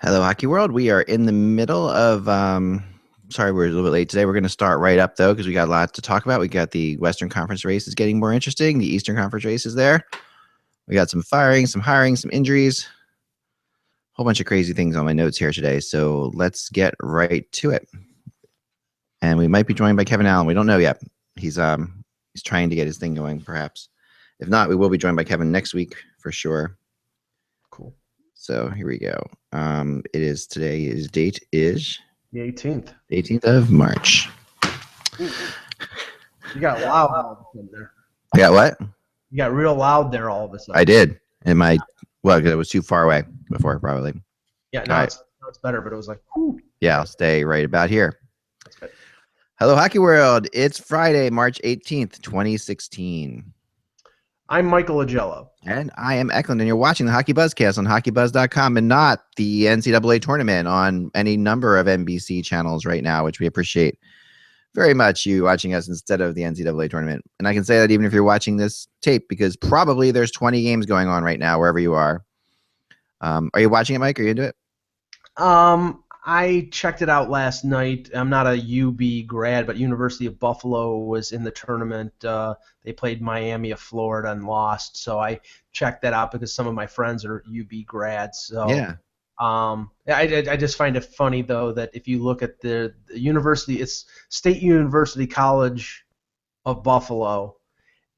Hello, Hockey World. We are in the middle of, sorry, we're a little bit late today. We're going to start right up, though, because we got a lot to talk about. We got the Western Conference race is getting more interesting. The Eastern Conference race is there. We got some firing, some hiring, some injuries. A whole bunch of crazy things on my notes here today. So let's get right to it. And we might be joined by Kevin Allen. We don't know yet. He's trying to get his thing going, perhaps. If not, we will be joined by Kevin next week for sure. Cool. So here we go. His date is the 18th. 18th of March. You got loud in there. I got what? You got real loud there all of a sudden. I did. Because it was too far away before, probably. Yeah, now it's better, but it was like, whew. Yeah, I'll stay right about here. That's good. Hello, Hockey World. It's Friday, March 18th, 2016. I'm Michael Agello. And I am Eklund, and you're watching the HockeyBuzzCast on HockeyBuzz.com and not the NCAA tournament on any number of NBC channels right now, which we appreciate very much you watching us instead of the NCAA tournament. And I can say that even if you're watching this tape, because probably there's 20 games going on right now, wherever you are. Are you watching it, Mike? Are you into it? I checked it out last night. I'm not a UB grad, but University of Buffalo was in the tournament. They played Miami of Florida and lost, so I checked that out because some of my friends are UB grads. So yeah. I just find it funny though that if you look at the university, it's State University College of Buffalo.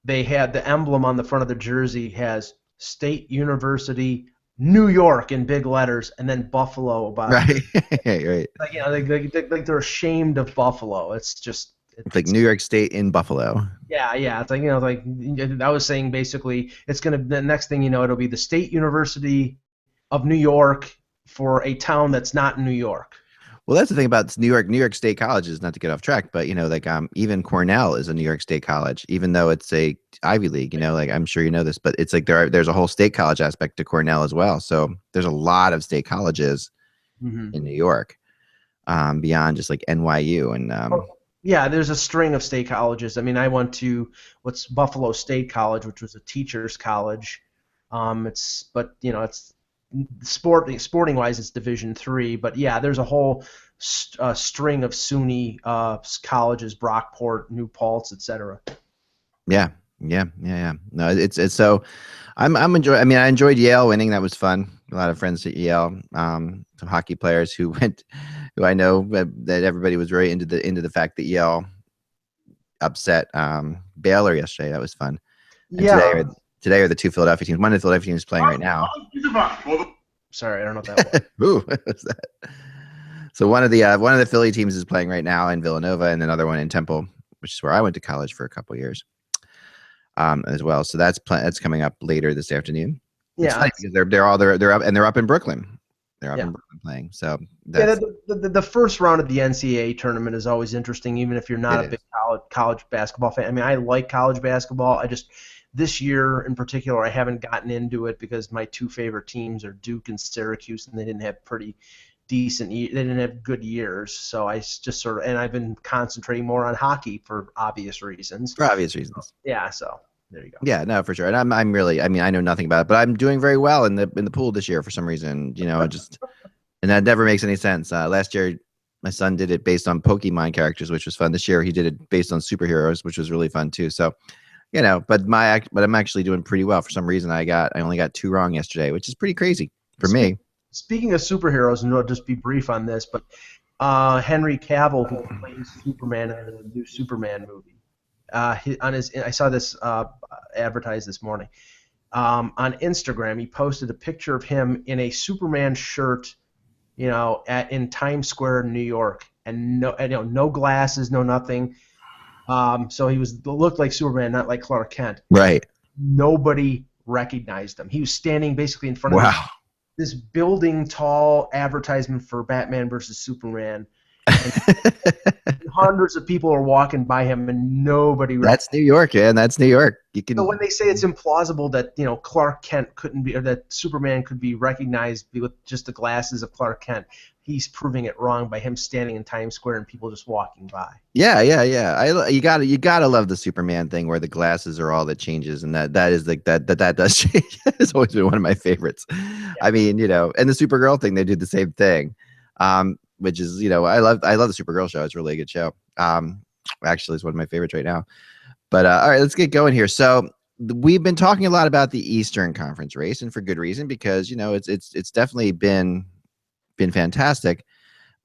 They had the emblem on the front of the jersey has State University New York in big letters, and then Buffalo about right. Right. Like they're ashamed of Buffalo. It's like New York State in Buffalo. Yeah. It's like like I was saying, basically, it's the next thing you know, it'll be the State University of New York for a town that's not New York. Well, that's the thing about New York State colleges, not to get off track, but even Cornell is a New York State college, even though it's a Ivy League, I'm sure you know this, but it's like there's a whole state college aspect to Cornell as well. So there's a lot of state colleges in New York, beyond just like NYU and yeah, there's a string of state colleges. I mean, I went to Buffalo State College, which was a teachers college. It's sporting wise, it's Division III, but yeah, there's a whole string of SUNY colleges: Brockport, New Paltz, etc. Yeah. No, it's so I'm enjoying. I mean, I enjoyed Yale winning. That was fun. A lot of friends at Yale, some hockey players who I know that everybody was very into the fact that Yale upset Baylor yesterday. That was fun. And yeah. Today are the two Philadelphia teams. One of the Philadelphia teams is playing right now. Sorry, I don't know what that was. Ooh, what was that? So one of the Philly teams is playing right now in Villanova, and another one in Temple, which is where I went to college for a couple of years, as well. So that's coming up later this afternoon. Yeah, it's funny because they're up in Brooklyn. They're up in Brooklyn playing. So the first round of the NCAA tournament is always interesting, even if you're not a big college basketball fan. I mean, I like college basketball. This year in particular, I haven't gotten into it because my two favorite teams are Duke and Syracuse, and they didn't have they didn't have good years. So I just and I've been concentrating more on hockey for obvious reasons. Yeah, so there you go. Yeah, no, for sure. And I'm really, I mean, I know nothing about it, but I'm doing very well in the pool this year for some reason. And that never makes any sense. Last year, my son did it based on Pokemon characters, which was fun. This year, he did it based on superheroes, which was really fun too. So. But I'm actually doing pretty well. For some reason, I only got 2 wrong yesterday, which is pretty crazy for me. Speaking of superheroes, and I'll just be brief on this, but Henry Cavill, who plays Superman in the new Superman movie, I saw this advertised this morning on Instagram. He posted a picture of him in a Superman shirt, in Times Square, New York, and no glasses, no nothing. So he looked like Superman, not like Clark Kent. Right. Nobody recognized him. He was standing basically in front of this building tall advertisement for Batman versus Superman. And hundreds of people are walking by him, and nobody. That's New York, man. That's New York. So when they say it's implausible that Clark Kent couldn't be, or that Superman could be recognized with just the glasses of Clark Kent, he's proving it wrong by him standing in Times Square and people just walking by. Yeah. You gotta love the Superman thing where the glasses are all that changes, and that is like that does change. It's always been one of my favorites. I mean, and the Supergirl thing, they did the same thing, which is, I love the Supergirl show. It's a really good show. Actually, it's one of my favorites right now. But all right, let's get going here. So we've been talking a lot about the Eastern Conference race, and for good reason, because it's definitely been fantastic.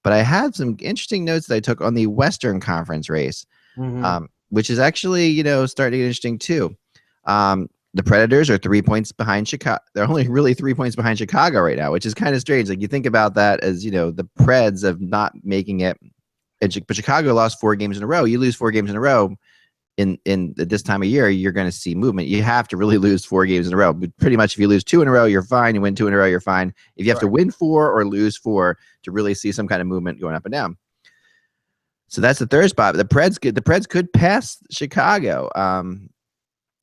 But I had some interesting notes that I took on the Western Conference race, which is actually starting to get interesting too. The Predators are 3 points behind Chicago. They're only really 3 points behind Chicago right now, which is kind of strange. Like, you think about that as, the Preds of not making it. But Chicago lost 4 games in a row. You lose 4 games in a row in this time of year, you're going to see movement. You have to really lose 4 games in a row. But pretty much if you lose 2 in a row, you're fine. You win 2 in a row, you're fine. If you have to win 4 or lose 4 to really see some kind of movement going up and down. So that's the third spot. The Preds could pass Chicago,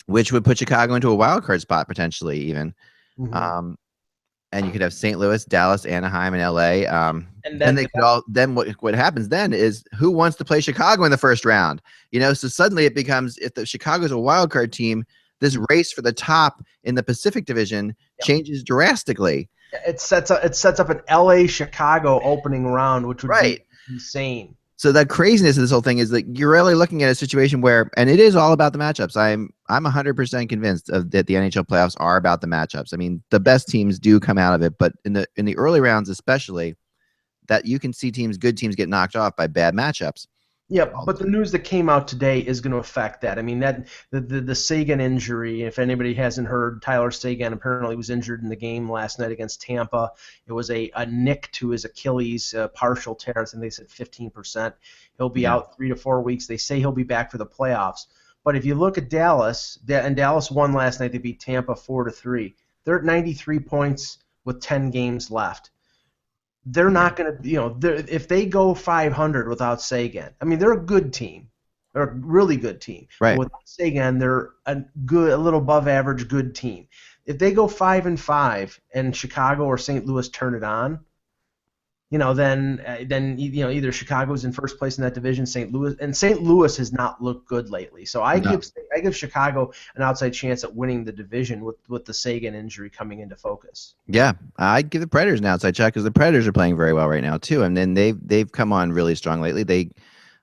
which would put Chicago into a wild card spot potentially even. And you could have St. Louis, Dallas, Anaheim, and LA. And then they could all. Then what happens then is who wants to play Chicago in the first round? So suddenly it becomes, if the Chicago's a wild card team, this race for the top in the Pacific Division changes drastically. It sets up an LA Chicago opening round, which would be insane. So the craziness of this whole thing is that you're really looking at a situation where, and it is all about the matchups. I'm 100% convinced that the NHL playoffs are about the matchups. I mean, the best teams do come out of it, but in the early rounds especially, that you can see good teams get knocked off by bad matchups. Yeah, but the news that came out today is going to affect that. I mean, that the Seguin injury, if anybody hasn't heard, Tyler Seguin apparently was injured in the game last night against Tampa. It was a nick to his Achilles, partial tear. I think they said 15%. He'll be out 3 to 4 weeks. They say he'll be back for the playoffs. But if you look at Dallas, and Dallas won last night, they beat Tampa 4-3. They're at 93 points with 10 games left. They're not going to, if they go 500 without Seguin, I mean, they're a good team. They're a really good team. Right. But without Seguin, they're a little above average good team. If they go 5-5 and Chicago or St. Louis turn it on, then either Chicago's in first place in that division, St. Louis has not looked good lately. So I give Chicago an outside chance at winning the division with the Seguin injury coming into focus. Yeah, I'd give the Predators an outside check because the Predators are playing very well right now too, and then they've come on really strong lately.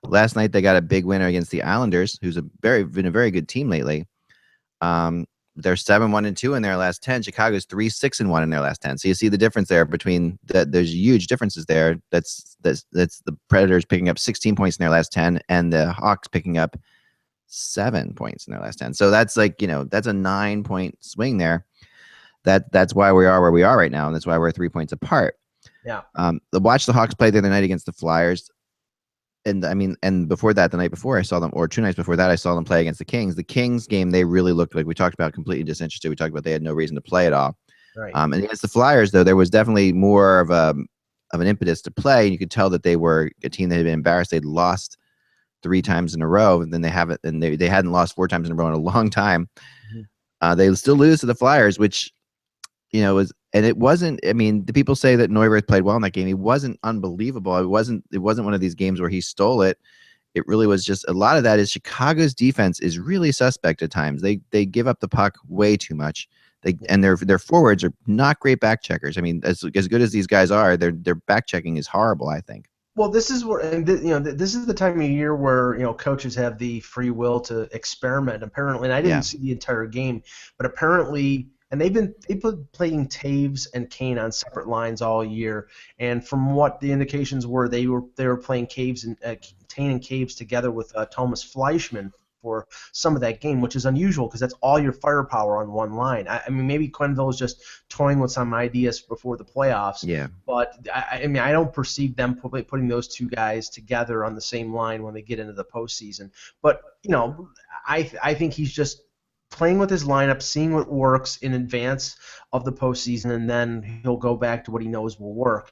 Last night they got a big winner against the Islanders, who's been a very good team lately. They're 7-1-2 in their last 10. Chicago's 3-6-1 in their last 10. So you see the difference there between that. There's huge differences there. That's the Predators picking up 16 points in their last 10, and the Hawks picking up 7 points in their last 10. So that's that's a 9-point swing there. That's why we are where we are right now, and that's why we're 3 points apart. Yeah. Watch the Hawks play the other night against the Flyers. And before that, the night before I saw them, or 2 nights before that, I saw them play against the Kings. The Kings game, they really looked like, we talked about, completely disinterested. We talked about they had no reason to play at all. Right. And against the Flyers, though, there was definitely more of an impetus to play. You could tell that they were a team that had been embarrassed. They'd lost 3 times in a row, and then they hadn't lost 4 times in a row in a long time. They still lose to the Flyers, which it wasn't. I mean, the people say that Neuwirth played well in that game. He wasn't unbelievable. It wasn't one of these games where he stole it. It really was just, a lot of that is Chicago's defense is really suspect at times. They give up the puck way too much. Their forwards are not great back checkers. I mean, as good as these guys are, their back checking is horrible, I think. Well, this is where this is the time of year where coaches have the free will to experiment. Apparently, and I didn't see the entire game, but apparently. And they've been playing Taves and Kane on separate lines all year. And from what the indications were, they were playing Taves and Kane and Caves together with Thomas Fleischmann for some of that game, which is unusual because that's all your firepower on one line. I mean, maybe Quenneville is just toying with some ideas before the playoffs. Yeah. But I mean, I don't perceive them putting those 2 guys together on the same line when they get into the postseason. But I think he's just playing with his lineup, seeing what works in advance of the postseason, and then he'll go back to what he knows will work.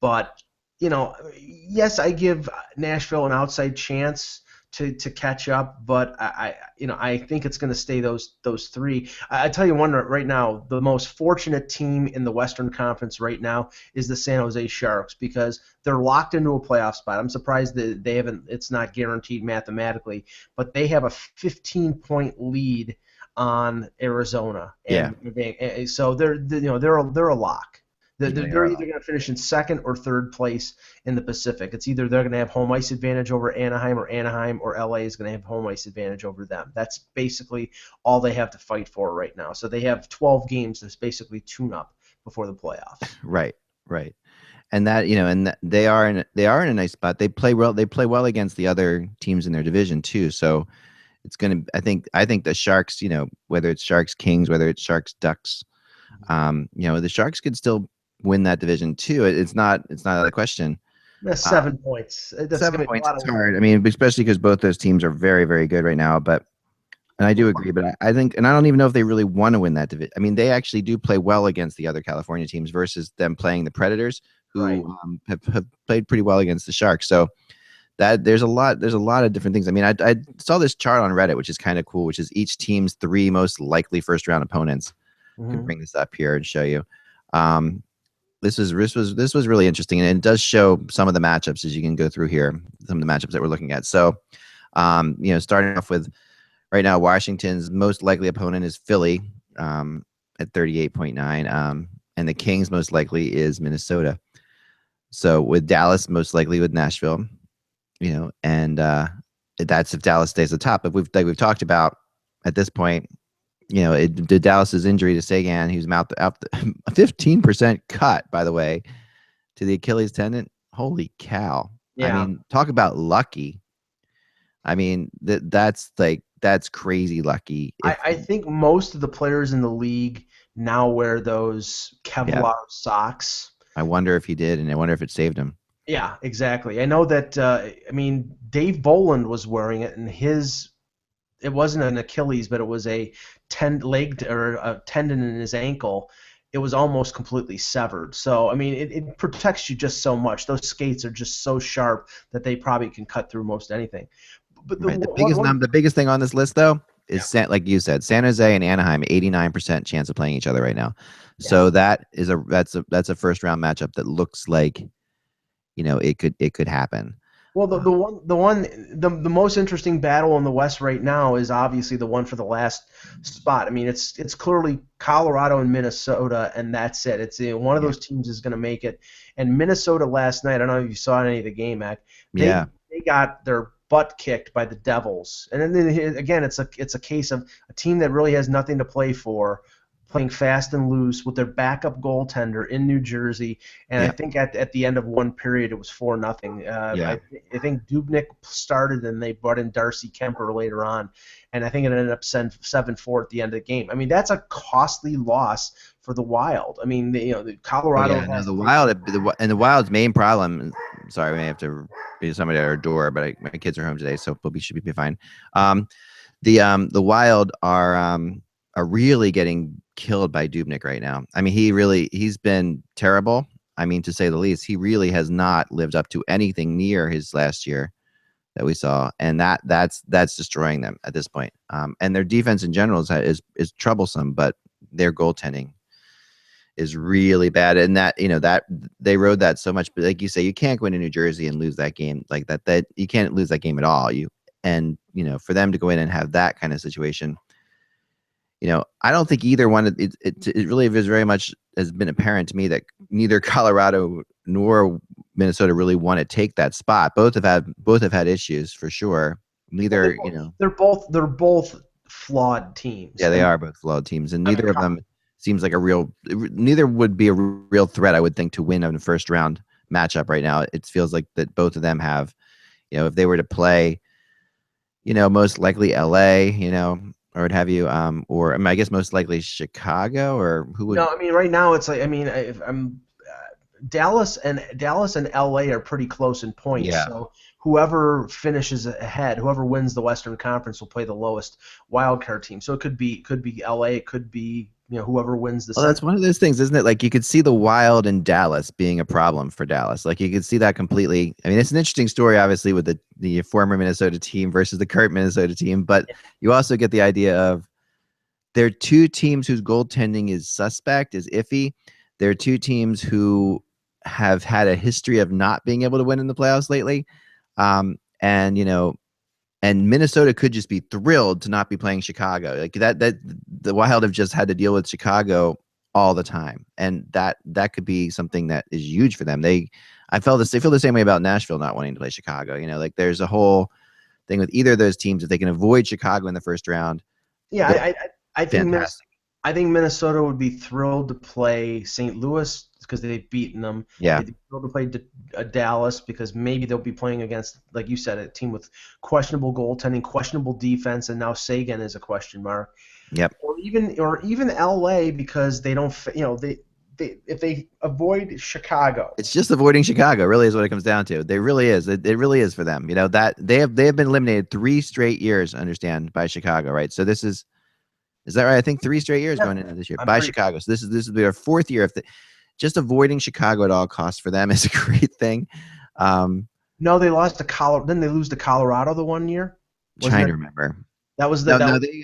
But, yes, I give Nashville an outside chance to catch up, but I think it's going to stay those 3. I tell you one right now, the most fortunate team in the Western Conference right now is the San Jose Sharks because they're locked into a playoff spot. I'm surprised that they haven't. It's not guaranteed mathematically, but they have a 15-point lead on Arizona, and so they're a lock. Yeah, they They're are a either lot. going to finish in second or third place in the Pacific. It's either they're going to have home ice advantage over Anaheim, or LA is going to have home ice advantage over them. That's basically all they have to fight for right now. So they have 12 games that's basically tune up before the playoffs. Right, right. And that, they are in a nice spot. They play well. They play well against the other teams in their division too. So it's gonna. I think the Sharks. Whether it's Sharks Kings, whether it's Sharks Ducks, the Sharks could still win that division too. It's not out of the question. That's Uh, 7 points. That's seven going to be a points. lot It's of. hard. I mean, especially because both those teams are very, very good right now. But and I do agree. But I think, and I don't even know if they really want to win that division. I mean, they actually do play well against the other California teams versus them playing the Predators, Right. who have played pretty well against the Sharks. So that there's a lot of different things. I mean, I saw this chart on Reddit, which is kind of cool, which is each team's three most likely first round opponents. Can Hmm. bring this up here and show you. Um, this was really interesting, and it does show some of the matchups as you can go through here. Some of the matchups that we're looking at. So, starting off with right now, Washington's most likely opponent is Philly at 38.9, and the Kings most likely is Minnesota. So with Dallas most likely with Nashville, and that's if Dallas stays at the top. But we've talked about at this point, the Dallas's injury to Sagan, he was out a 15% cut, by the way, to the Achilles tendon. Holy cow! I Yeah. mean, talk about lucky. I mean, that's crazy lucky. I think most of the players in the league now wear those Yeah, Kevlar socks. I wonder if he did, and I wonder if it saved him. Yeah, exactly. I know that. I mean, Dave Boland was wearing it, and it wasn't an Achilles, but it was a or a tendon in his ankle. It was almost completely severed. So I mean, it protects you just so much. Those skates are just so sharp that they probably can cut through most anything. But Right. The biggest thing on this list, though, is yeah, Like you said, San Jose and Anaheim, 89% chance of playing each other right now. yeah. So that's a first round matchup that looks like it could happen. Well, the most interesting battle in the West right now is obviously the one for the last spot. I mean, it's clearly Colorado and Minnesota, and that's it. It's one of Yeah. those teams is going to make it. And Minnesota last night, I don't know if you saw any of the game, Mac. Yeah. They got their butt kicked by the Devils, and then again, it's a case of a team that really has nothing to play for, playing fast and loose with their backup goaltender in New Jersey. And I Yeah. think at the end of one period, it was 4-0. Yeah. I think Dubnik started, and they brought in Darcy Kemper later on, and I think it ended up 7-4 at the end of the game. I mean, that's a costly loss for the Wild. I mean, the Oh Colorado yeah. No, has the to take. Wild and the Wild's main problem. Sorry, we may have to be somebody at our door, but my kids are home today, so we should be fine. Um, the Wild are really getting killed by Dubnik right now. I mean, he's been terrible. I mean, to say the least, he really has not lived up to anything near his last year that we saw, and that's destroying them at this point. And their defense in general is troublesome, but their goaltending is really bad, and that they rode that so much. But like you say, you can't go into New Jersey and lose that game like that. That you can't lose that game at all. For them to go in and have that kind of situation, I don't think either one. It really is very much has been apparent to me that neither Colorado nor Minnesota really want to take that spot. Both have had issues for sure. Well, Neither, they're both flawed teams. yeah, I they mean, are both flawed teams, and I mean, neither of them seems like neither would be a real threat. I would think to win in the first round matchup right now. It feels like that both of them have, if they were to play, most likely LA, or what have you, or I guess most likely Chicago, or who would? no, I mean right now it's like I mean I'm Dallas and LA are pretty close in points. Yeah. So whoever finishes ahead, whoever wins the Western Conference will play the lowest wild card team. So it could be LA, it could be whoever wins the Well, that's Central. one of those things, isn't it? Like you could see the Wild in Dallas being a problem for Dallas. Like you could see that completely. I mean, it's an interesting story, obviously, with the former Minnesota team versus the current Minnesota team, but you also get the idea of there are two teams whose goaltending is suspect, is iffy. There are two teams who have had a history of not being able to win in the playoffs lately. And and Minnesota could just be thrilled to not be playing Chicago. Like that the Wild have just had to deal with Chicago all the time, and that could be something that is huge for them. They feel the same way about Nashville not wanting to play Chicago. Like there's a whole thing with either of those teams. If they can avoid Chicago in the first round, Yeah, they'll I be think fantastic. I think Minnesota would be thrilled to play St. Louis because they've beaten them. Yeah, They'd be thrilled to play Dallas because maybe they'll be playing against, like you said, a team with questionable goaltending, questionable defense, and now Sagan is a question mark. yep. Or even LA because they don't, they if they avoid Chicago. It's just avoiding Chicago, really, is what it comes down to. They really is. It really is for them. That they have been eliminated 3 straight years. Understand, by Chicago, right? So this is that right? I think 3 straight years Yeah, going into this year I'm by pretty. Chicago. So this is their 4th year. If just avoiding Chicago at all costs for them is a great thing. No, they lost to Colorado. Didn't they lose to Colorado the one year? Wasn't Trying it? to remember. That was the No, that no, was, they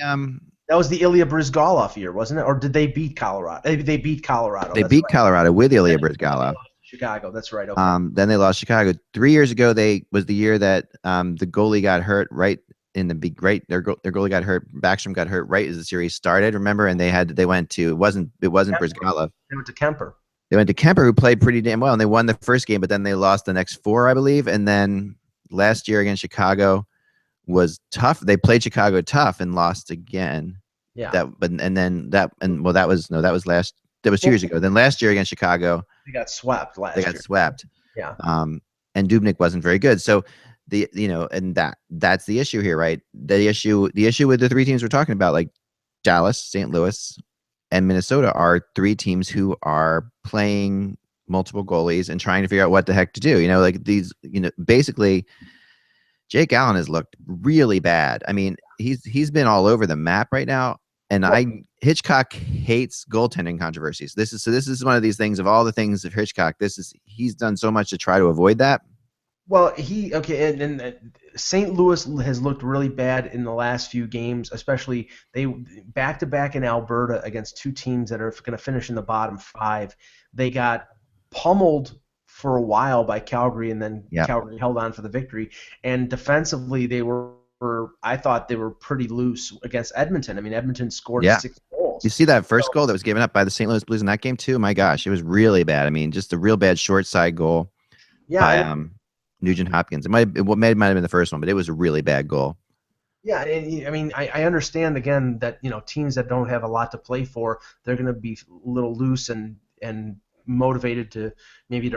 that was the Ilya Bryzgalov year, wasn't it? Or did they beat Colorado? They beat Colorado. they That's beat right. Colorado with Ilya And they Bryzgalov. lost to Chicago. That's right. Okay. Then they lost Chicago 3 years ago. They was the year that the goalie got hurt right in the big right. Their goalie got hurt. Backstrom got hurt right as the series started. Remember, and they went to it wasn't Bryzgalov. They went to Kemper. They went to Kemper, who played pretty damn well, and they won the first game, but then they lost the next 4, I believe. And then last year against Chicago was tough. They played Chicago tough and lost again. Yeah. That was 2 years ago. Then last year against Chicago, They got swept last they year. got swept. Yeah. And Dubnyk wasn't very good. So and that's the issue here, right? The issue with the 3 teams we're talking about, like Dallas, St. Louis, and Minnesota, are 3 teams who are playing multiple goalies and trying to figure out what the heck to do. Like these, basically Jake Allen has looked really bad. I mean, he's been all over the map right now. And Hitchcock hates goaltending controversies. This is one of these things, of all the things of Hitchcock. He's done so much to try to avoid that. Well, and St. Louis has looked really bad in the last few games, especially they back-to-back in Alberta against 2 teams that are going to finish in the bottom 5. They got pummeled for a while by Calgary, and then Calgary held on for the victory. And defensively, I thought they were pretty loose against Edmonton. I mean, Edmonton scored 6 goals. You see that first goal that was given up by the St. Louis Blues in that game too? My gosh, it was really bad. I mean, just a real bad short side goal by Nugent Hopkins. It might have been the first one, but it was a really bad goal. Yeah, and I mean, I understand again that teams that don't have a lot to play for, they're going to be a little loose and motivated to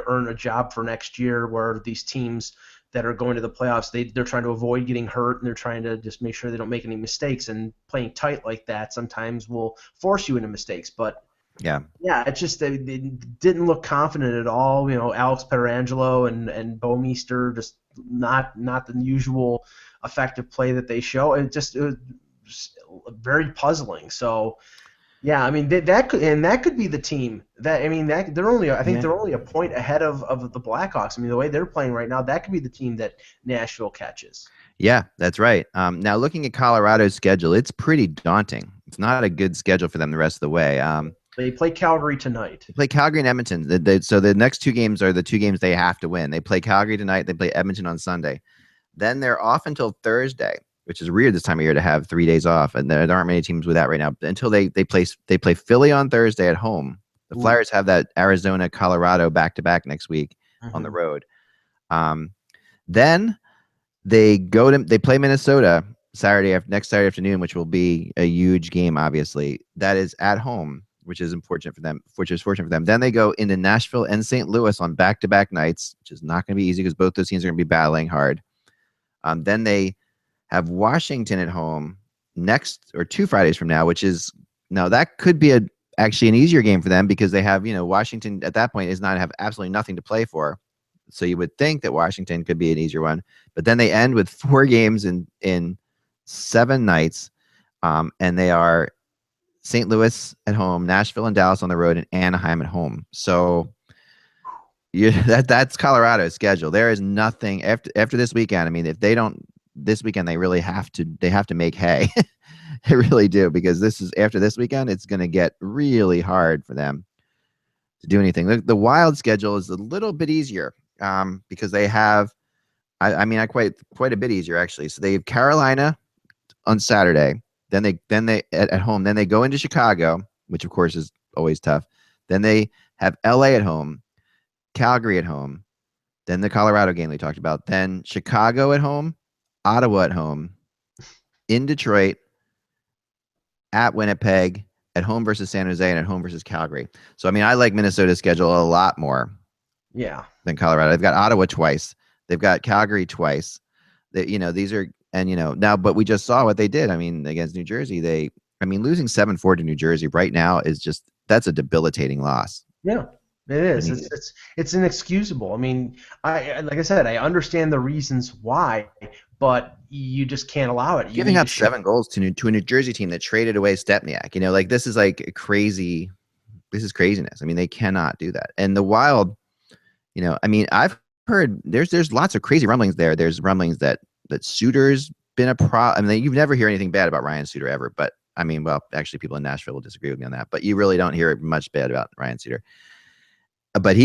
earn a job for next year. Where these teams that are going to the playoffs, they're trying to avoid getting hurt, and they're trying to just make sure they don't make any mistakes. And playing tight like that sometimes will force you into mistakes. But it's just they didn't look confident at all. Alex Pietrangelo and Bo Meester, just not the usual effective play that they show. It was very puzzling. So yeah, I mean that could be the team that they're only a point ahead of the Blackhawks. I mean, the way they're playing right now, that could be the team that Nashville catches. Yeah, that's right. Now looking at Colorado's schedule, it's pretty daunting. It's not a good schedule for them the rest of the way. They play Calgary tonight. They play Calgary and Edmonton. So the next 2 games are the 2 games they have to win. They play Calgary tonight. They play Edmonton on Sunday. Then they're off until Thursday, which is weird this time of year to have 3 days off. And there aren't many teams with that right now. Until they play Philly on Thursday at home. The Flyers have that Arizona, Colorado back-to-back next week on the road. Then they play Minnesota next Saturday afternoon, which will be a huge game. Obviously, that is at home, which is fortunate for them. Then they go into Nashville and St. Louis on back-to-back nights, which is not going to be easy because both those teams are going to be battling hard. Then they have Washington at home next, or 2 Fridays from now, that could be actually an easier game for them because they have, Washington at that point have absolutely nothing to play for. So you would think that Washington could be an easier one, but then they end with 4 games in 7 nights. And they are St. Louis at home, Nashville and Dallas on the road, and Anaheim at home. So that's Colorado's schedule. There is nothing after this weekend. I mean, if they don't this weekend, they really have to make hay. They really do, because after this weekend, it's going to get really hard for them to do anything. The Wild schedule is a little bit easier because they have, quite a bit easier actually. So they have Carolina on Saturday. Then they at home. Then they go into Chicago, which of course is always tough. Then they have LA at home, Calgary at home, then the Colorado game we talked about, then Chicago at home, Ottawa at home, in Detroit, at Winnipeg, at home versus San Jose, and at home versus Calgary. So I mean, I like Minnesota's schedule a lot more Yeah. than Colorado. They've got Ottawa twice. They've got Calgary twice. These are, and now, but we just saw what they did. I mean, against New Jersey, losing 7-4 to New Jersey right now is that's a debilitating loss. Yeah, it I is. mean, It's inexcusable. I mean, like I said, I understand the reasons why, but you just can't allow it. You giving need up to show. 7 goals to a New Jersey team that traded away Stepniak, like this is like crazy. This is craziness. I mean, they cannot do that. And the Wild, I've heard there's lots of crazy rumblings there. There's rumblings that Suter's been a pro. I mean, you never hear anything bad about Ryan Suter ever, but I mean, well, actually, people in Nashville will disagree with me on that, but you really don't hear much bad about Ryan Suter. But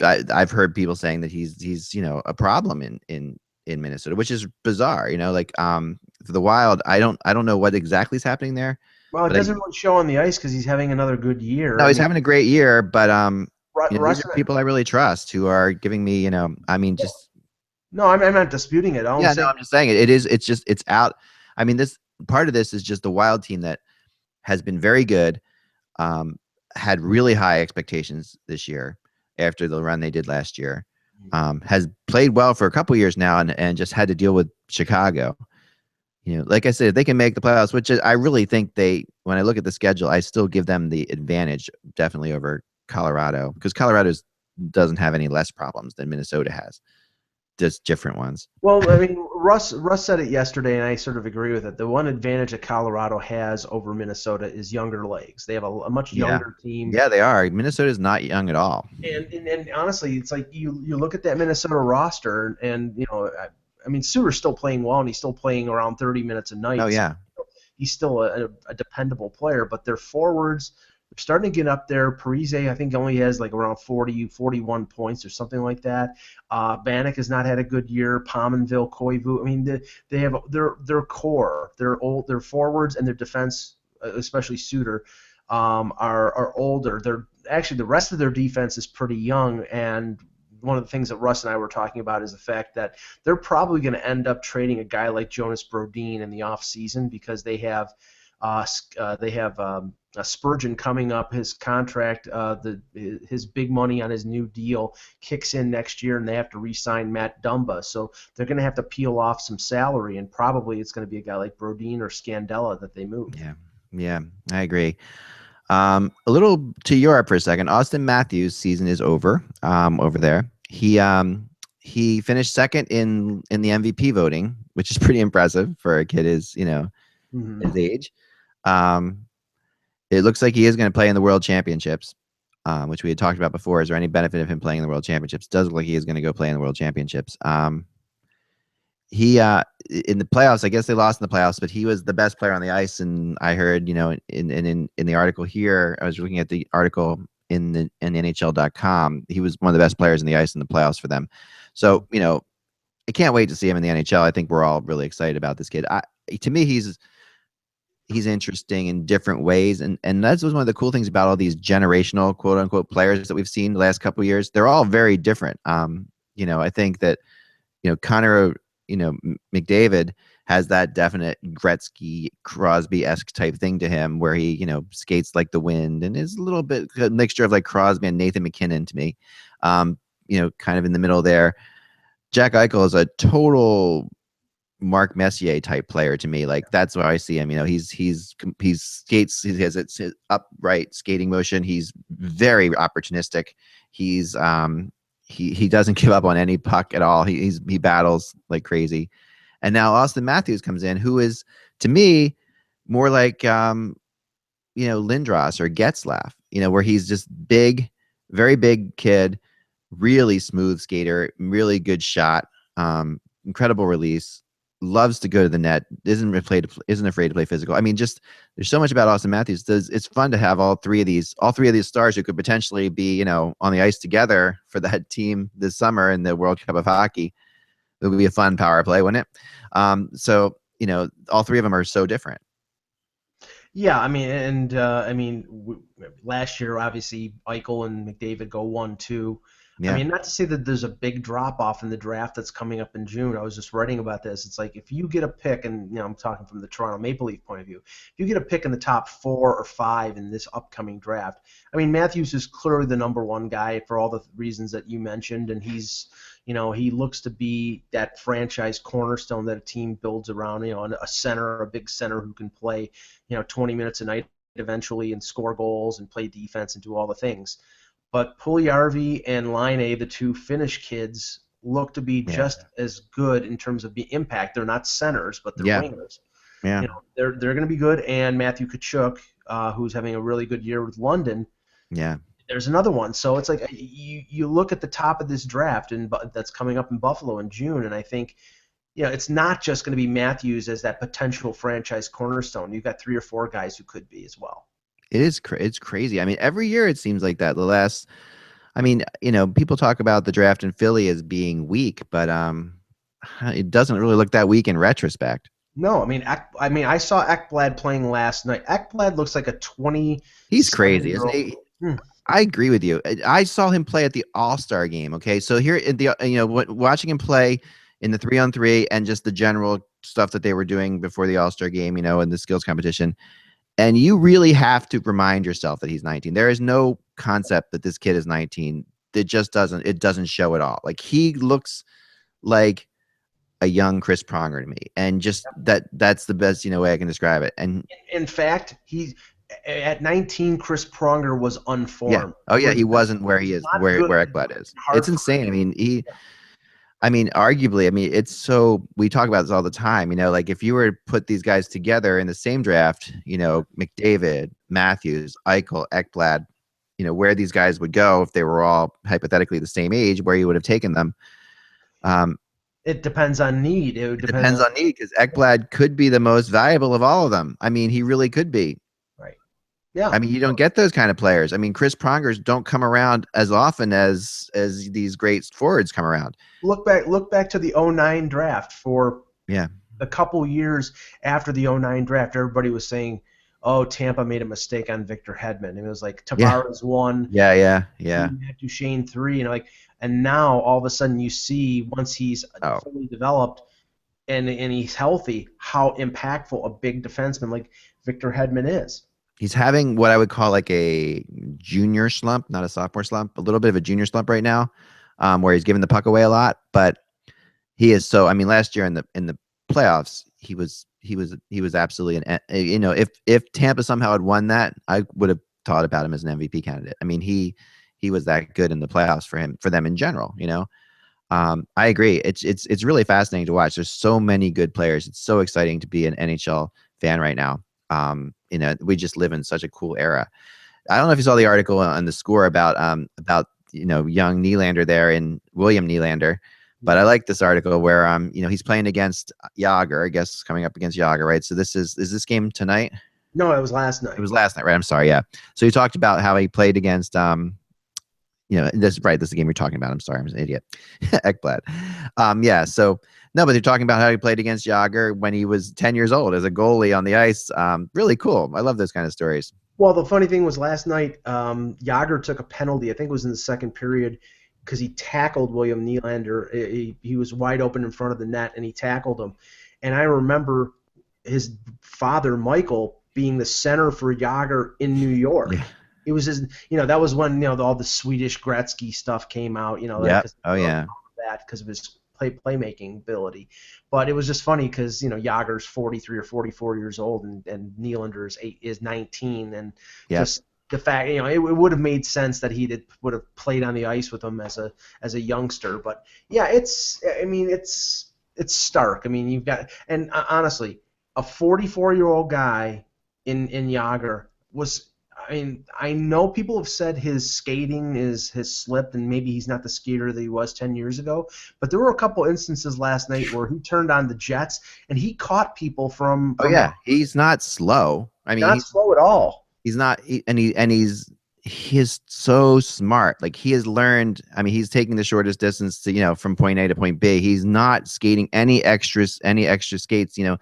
I've heard people saying that he's a problem in Minnesota, which is bizarre. For the Wild, I don't know what exactly is happening there. Well, it But doesn't really show on the ice because he's having another good year. no, I he's mean, having a great year, but these Russ. are people I really trust who are giving me, just No, I'm not disputing it. All I'm yeah, no, saying. I'm just saying it. It is. It's just it's out. I mean, this part of this is just the Wild team that has been very good. Had really high expectations this year after the run they did last year. Has played well for a couple years now, and just had to deal with Chicago. Like I said, if they can make the playoffs, which I really think when I look at the schedule, I still give them the advantage definitely over Colorado, because Colorado doesn't have any less problems than Minnesota has, just different ones. Well, I mean, Russ said it yesterday, and I sort of agree with it. The one advantage that Colorado has over Minnesota is younger legs. They have a much Yeah. younger team. Yeah, they are. Minnesota's not young at all. And honestly, it's like you look at that Minnesota roster, and I mean, Sewer's still playing well, and he's still playing around 30 minutes a night. Oh, yeah. So he's still a dependable player, but their forwards are starting to get up there. Parise, I think, only has like around 40, 41 points or something like that. Bannock has not had a good year. Pominville, Koivu. I mean, they have their core, their forwards and their defense, especially Suter, are older. They're actually, the rest of their defense is pretty young, and one of the things that Russ and I were talking about is the fact that they're probably going to end up trading a guy like Jonas Brodin in the offseason, because they have Spurgeon coming up. His contract, his big money on his new deal kicks in next year, and they have to re-sign Matt Dumba. So they're going to have to peel off some salary, and probably it's going to be a guy like Brodin or Scandella that they move. Yeah, I agree. A little to Europe for a second. Austin Matthews' season is over there. He finished second in the MVP voting, which is pretty impressive for a kid his age. It looks like he is going to play in the World Championships, which we had talked about before. Is there any benefit of him playing in the World Championships? Does look like he is going to go play in the World Championships. He in the playoffs, I guess they lost in the playoffs, but he was the best player on the ice. And I heard, in the article here, I was looking at the article in NHL.com. He was one of the best players in the ice in the playoffs for them. So, I can't wait to see him in the NHL. I think we're all really excited about this kid. To me, he's interesting in different ways. And that was one of the cool things about all these generational quote unquote players that we've seen the last couple of years. They're all very different. I think that, Connor, McDavid has that definite Gretzky, Crosby-esque type thing to him, where he, skates like the wind and is a little bit a mixture of like Crosby and Nathan McKinnon to me. Kind of in the middle there. Jack Eichel is a total Mark Messier type player to me. Like, that's where I see him. He skates. He has his upright skating motion. He's very opportunistic. He's he doesn't give up on any puck at all. He battles like crazy. And now Austin Matthews comes in, who is, to me, more like Lindros or Getzlaff. Where he's just big, very big kid, really smooth skater, really good shot, incredible release, loves to go to the net, isn't afraid to play physical. I mean, just there's so much about Austin Matthews. It's fun to have all three of these stars who could potentially be, on the ice together for that team this summer in the World Cup of Hockey. It would be a fun power play, wouldn't it? So all three of them are so different. Yeah, I mean, and last year obviously Eichel and McDavid go 1-2. I Yeah, mean, not to say that there's a big drop off in the draft that's coming up in June. I was just writing about this. It's like if you get a pick, and I'm talking from the Toronto Maple Leaf point of view, if you get a pick in the top 4 or 5 in this upcoming draft, I mean, Matthews is clearly the number one guy for all the reasons that you mentioned, and he looks to be that franchise cornerstone that a team builds around. A center, a big center who can play 20 minutes a night eventually and score goals and play defense and do all the things. But Puljujarvi and Laine, the two Finnish kids, look to be yeah, just as good in terms of the impact. They're not centers, but they're yeah, wingers. yeah, They're going to be good. And Matthew Tkachuk, who's having a really good year with London, yeah. there's another one. So it's like you look at the top of this draft and that's coming up in Buffalo in June, and I think it's not just going to be Matthews as that potential franchise cornerstone. You've got 3 or 4 guys who could be as well. It's crazy. I mean, every year it seems like that. I mean, people talk about the draft in Philly as being weak, but it doesn't really look that weak in retrospect. No, I saw Ekblad playing last night. Ekblad looks like a He's crazy, isn't 27-year-old. he? I agree with you. I saw him play at the All-Star game. Okay, so here in the watching him play in the 3-on-3 and just the general stuff that they were doing before the All-Star game, and the skills competition. And you really have to remind yourself that he's 19. There is no concept that this kid is 19. It doesn't show at all. Like he looks like a young Chris Pronger to me. And just that's the best, way I can describe it. And In fact, at 19, Chris Pronger was yeah. unformed. Oh yeah, he wasn't where he is, Not where good. Ekblad is. Hard It's for insane. him. Arguably, it's so we talk about this all the time, like if you were to put these guys together in the same draft, McDavid, Matthews, Eichel, Ekblad, where these guys would go if they were all hypothetically the same age, where you would have taken them. It depends on need. It It depends on need because Ekblad could be the most valuable of all of them. I mean, he really could be. Right. Yeah. I mean, you don't get those kind of players. I mean, Chris Prongers don't come around as often as these great forwards come around. Look back to the '09 draft. For Yeah. a couple years after the '09 draft, everybody was saying, "Oh, Tampa made a mistake on Victor Hedman." And it was like Tavares 1, Yeah. Duchesne 3, and now all of a sudden you see once he's fully developed and he's healthy, how impactful a big defenseman like Victor Hedman is. He's having what I would call like a junior slump, not a sophomore slump, a little bit of a junior slump right now, where he's giving the puck away a lot. But he is so. I mean, last year in the playoffs, he was absolutely if Tampa somehow had won that, I would have thought about him as an MVP candidate. I mean, he was that good in the playoffs for them in general. I agree. It's really fascinating to watch. There's so many good players. It's so exciting to be an NHL fan right now. We just live in such a cool era. I don't know if you saw the article on the Score about young Nylander there in William Nylander, but I like this article where he's playing against Yager, I guess coming up against Yager, right? So is this game tonight? No, it was last night. It was last night, right? I'm sorry, yeah. So he talked about how he played against this is the game you're talking about. I'm sorry, I'm an idiot. Ekblad. Yeah, so no, but they're talking about how he played against Yager when he was 10 years old as a goalie on the ice. Really cool. I love those kind of stories. Well, the funny thing was last night, Yager took a penalty. I think it was in the second period because he tackled William Nylander. He was wide open in front of the net, and he tackled him. And I remember his father, Michael, being the center for Yager in New York. Yeah. It was that was when all the Swedish Gretzky stuff came out. Yeah. Oh yeah. That because of his playmaking ability. But it was just funny because Yager's 43 or 44 years old and Nylander is 19, and just the fact it would have made sense that he would have played on the ice with him as a youngster. But yeah, it's stark. I mean, you've got, and honestly, a 44-year-old guy in Yager was. I mean, I know people have said his skating has slipped and maybe he's not the skater that he was 10 years ago, but there were a couple instances last night where he turned on the jets and he caught people from Oh yeah, he's not slow. I mean, he's slow at all. He's not, he's so smart. Like he has learned. I mean, he's taking the shortest distance to from point A to point B. He's not skating any extra skates. To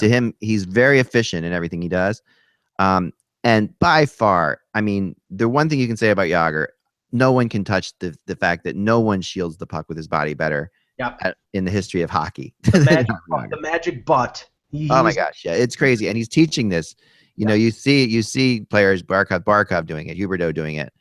him, he's very efficient in everything he does. Um, and by far, I mean, the one thing you can say about Yager, no one can touch the fact that no one shields the puck with his body better Yep. in the history of hockey The than magic, Yager. the magic butt. Oh my He's gosh, yeah, it's crazy, and he's teaching this. You know, yeah. you see players Barkov doing it, Huberdeau doing it.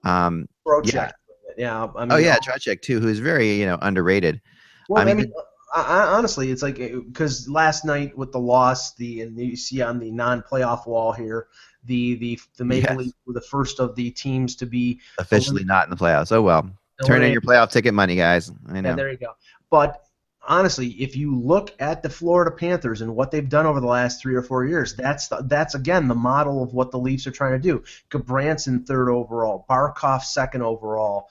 Pro Yeah. check. Yeah. I Oh mean, yeah, Trocheck too, who's very underrated. I well, I mean, mean, honestly, it's like because last night with the loss, and you see on the non-playoff wall here, the Maple yes, Leafs were the first of the teams to be officially eliminated. not in the playoffs. Oh well, turn in eliminated. your playoff ticket money, guys. I Yeah, know. there you go. But honestly, if you look at the Florida Panthers and what they've done over the last 3 or 4 years, that's again the model of what the Leafs are trying to do. Gabranson third overall, Barkov second overall,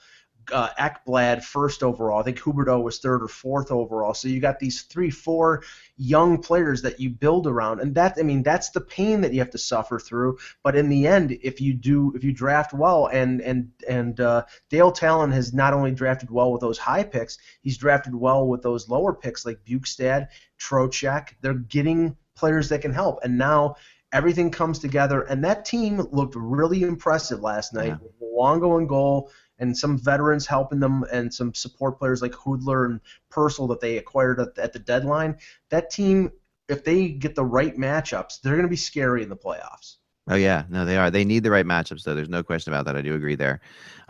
Ekblad first overall. I think Huberdeau was third or fourth overall. So you got these 3, 4 young players that you build around, and that's the pain that you have to suffer through. But in the end, if you draft well, and Dale Talon has not only drafted well with those high picks, he's drafted well with those lower picks like Bukestad, Trocheck. They're getting players that can help, and now everything comes together. And that team looked really impressive last Yeah. night with Luongo in goal and some veterans helping them and some support players like Hoodler and Purcell that they acquired at the deadline. That team, if they get the right matchups, they're going to be scary in the playoffs. Oh yeah, no, they are. They need the right matchups, though. There's no question about that. I do agree there.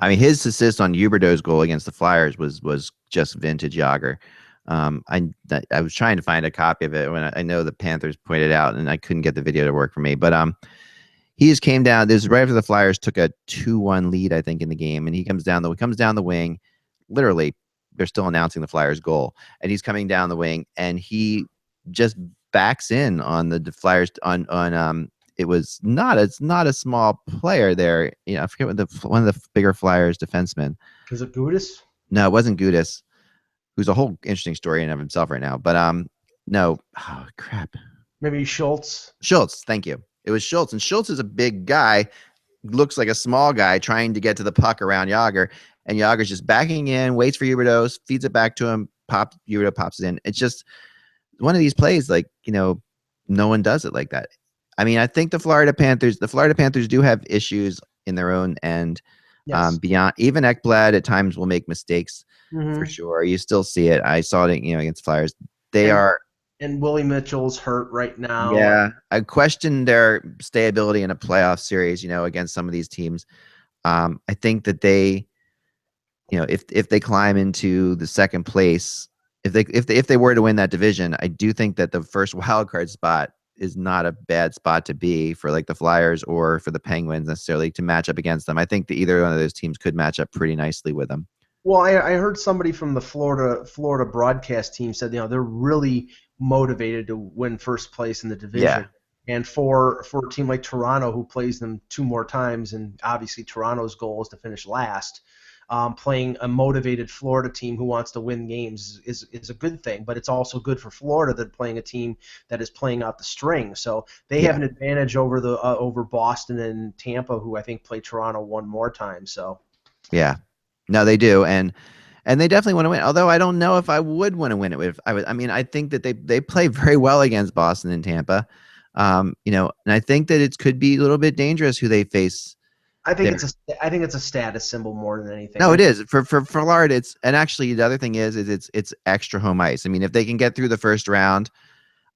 I mean, his assist on Huberdeau's goal against the Flyers was just vintage Yager. I was trying to find a copy of it when I know the Panthers pointed out, and I couldn't get the video to work for me. But he just came down. This is right after the Flyers took a 2-1 lead, I think, in the game, and he comes down the wing. Literally, they're still announcing the Flyers' goal, and he's coming down the wing, and he just backs in on the Flyers on. It was not it's not a small player there. I forget what one of the bigger Flyers defensemen. Is it Gudis? No, it wasn't Gudis, who's a whole interesting story in of himself right now. But no, oh crap, Maybe Schultz? Schultz. Thank you. It was Schultz, and Schultz is a big guy, looks like a small guy trying to get to the puck around Yager, and Yager's just backing in, waits for Huberdeau, feeds it back to him, Huberdeau pops it in. It's just one of these plays, like, no one does it like that. I mean, I think the Florida Panthers do have issues in their own end. Yes. Beyond even Ekblad at times will make mistakes for Mm-hmm. sure. You still see it. I saw it, against Flyers. They And are, and Willie Mitchell's hurt right now. yeah. I question their stayability in a playoff series, against some of these teams. I think that they, if they climb into the second place, if they were to win that division, I do think that the first wild card spot is not a bad spot to be for like the Flyers or for the Penguins necessarily to match up against them. I think that either one of those teams could match up pretty nicely with them. Well, I heard somebody from the Florida broadcast team said they're really motivated to win first place in the Yeah. division. And for a team like Toronto, who plays them 2 more times, and obviously Toronto's goal is to finish last, playing a motivated Florida team who wants to win games is a good thing. But it's also good for Florida that playing a team that is playing out the string. So they have Yeah. an advantage over Boston and Tampa, who I think play Toronto 1 more time. So. Yeah. No, they do. And they definitely want to win. Although I don't know if I would want to win it if I would. I mean, I think that they play very well against Boston and Tampa. And I think that it could be a little bit dangerous who they face there. I think it's a status symbol more than anything. No, it is for Florida. And actually the other thing is it's extra home ice. I mean, if they can get through the first round,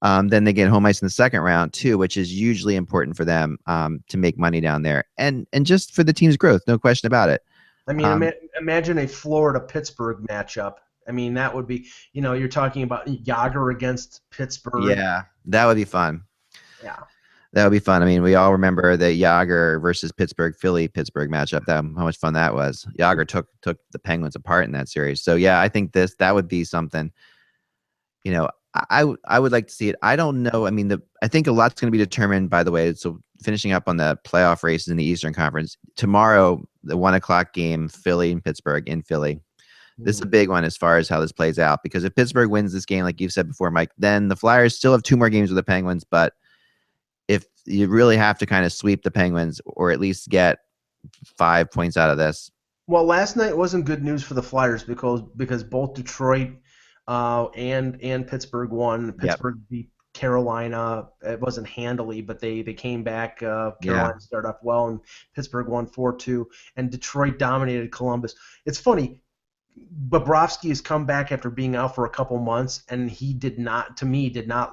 then they get home ice in the second round too, which is usually important for them to make money down there and just for the team's growth. No question about it. I mean, Um, imagine a Florida Pittsburgh matchup. I mean, that would be you're talking about Yager against Pittsburgh. yeah, that would be fun. Yeah. That would be fun. I mean, we all remember the Yager versus Pittsburgh matchup. How much fun that was. Yager took the Penguins apart in that series. So yeah, I think that would be something. I would like to see it. I don't know. I mean, I think a lot's going to be determined by the way. So finishing up on the playoff races in the Eastern Conference tomorrow, the 1 o'clock game, Philly and Pittsburgh in Philly. This is a big one as far as how this plays out because if Pittsburgh wins this game, like you've said before, Mike, then the Flyers still have 2 more games with the Penguins. But if you really have to kind of sweep the Penguins or at least get 5 points out of this, Well, last night wasn't good news for the Flyers because both Detroit and Pittsburgh won. yep, Pittsburgh beat Carolina. It wasn't handily, but they came back. Yeah. Carolina started off well, and Pittsburgh won 4-2, and Detroit dominated Columbus. It's funny. Bobrovsky has come back after being out for a couple months, and he did not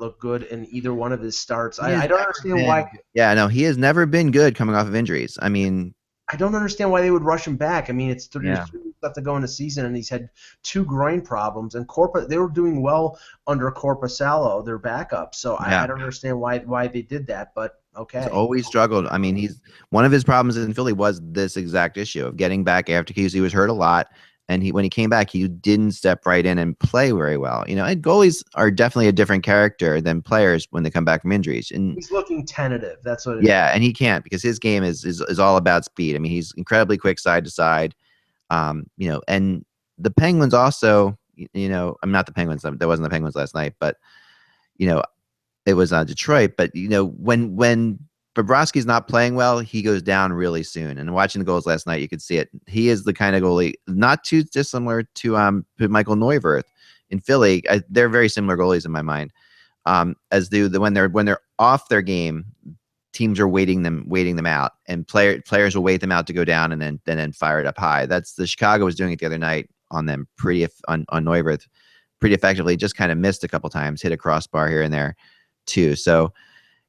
look good in either one of his starts. He has I don't never understand been. why. Yeah, no, he has never been good coming off of injuries. I mean, I don't understand why they would rush him back. I mean, there's yeah, 3 weeks left to go in the season, and he's had 2 groin problems. And they were doing well under Corpusalo, their backup. So yeah. I don't understand why they did that. But He's okay. always struggled. I mean, he's one of his problems in Philly was this exact issue of getting back after he was hurt a lot. And when he came back, he didn't step right in and play very well. You know, and goalies are definitely a different character than players when they come back from injuries. And He's looking tentative. That's what it is. yeah, and he can't because his game is all about speed. I mean, he's incredibly quick side to side. You know, and the Penguins also, you know, I'm not the Penguins. There wasn't the Penguins last night, but you know, it was Detroit. But you know, when Bobrovsky's not playing well, he goes down really soon. And watching the goals last night, you could see it. He is the kind of goalie, not too dissimilar to Michael Neuwirth in Philly. They're very similar goalies in my mind. As when they're off their game, teams are waiting them out, and players will wait them out to go down and then fire it up high. That's the Chicago was doing it the other night on them on Neuwirth pretty effectively. Just kind of missed a couple times, hit a crossbar here and there too. So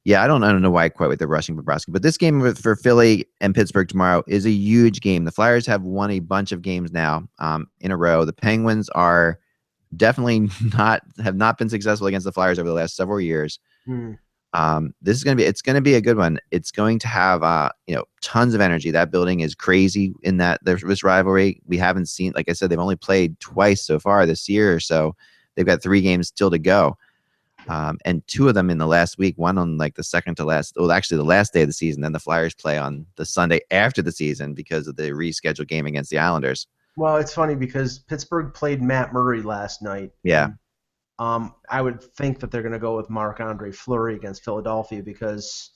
yeah, I don't know why quite with the rushing Bobrovsky, but this game for Philly and Pittsburgh tomorrow is a huge game. The Flyers have won a bunch of games now in a row. The Penguins are definitely have not been successful against the Flyers over the last several years. This is it's going to be a good one. It's going to have you know, tons of energy. That building is crazy in this rivalry. We haven't seen, like I said, they've only played twice so far this year or so. They've got 3 games still to go. And 2 of them in the last week, one on like the second to last, well, actually the last day of the season. Then the Flyers play on the Sunday after the season because of the rescheduled game against the Islanders. Well, it's funny because Pittsburgh played Matt Murray last night. Yeah. And, I would think that they're going to go with Marc-Andre Fleury against Philadelphia because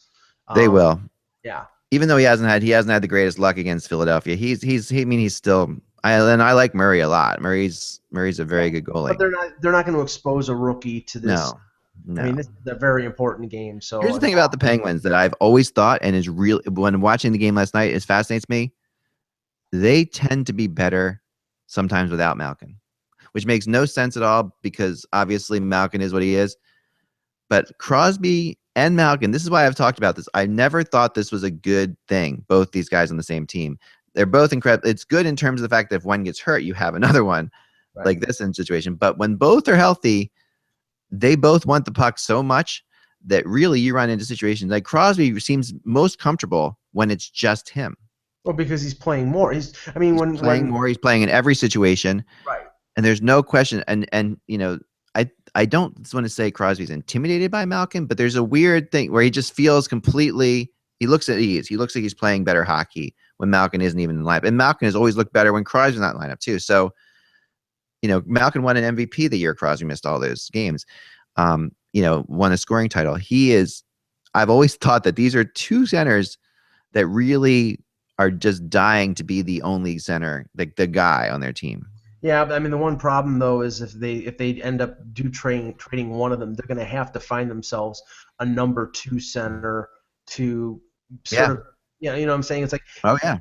They will. Yeah. Even though he hasn't had the greatest luck against Philadelphia, he's still. I like Murray a lot. Murray's a very good goalie. But they're not going to expose a rookie to this. No. I mean, this is a very important game. So here's the thing about the Penguins that I've always thought, and is real when watching the game last night, it fascinates me. They tend to be better sometimes without Malkin, which makes no sense at all because obviously Malkin is what he is. But Crosby and Malkin, this is why I've talked about this. I never thought this was a good thing, both these guys on the same team. They're both incredible. It's good in terms of the fact that if one gets hurt, you have another one, right, like this in situation. But when both are healthy, they both want the puck so much that really you run into situations like Crosby seems most comfortable when it's just him. Well, because he's playing more. He's playing more. He's playing in every situation. Right. And there's no question. And you know, I don't want to say Crosby's intimidated by Malkin, but there's a weird thing where he just feels completely. He looks at ease. He looks like he's playing better hockey when Malkin isn't even in the lineup. And Malkin has always looked better when Crosby's not in the lineup too. So, you know, Malkin won an MVP the year Crosby missed all those games. You know, won a scoring title. I've always thought that these are 2 centers that really are just dying to be the only center, like the guy on their team. Yeah, I mean the one problem though is if they end up trading one of them, they're going to have to find themselves a number 2 center to sort of, you know what I'm saying? It's like, oh yeah,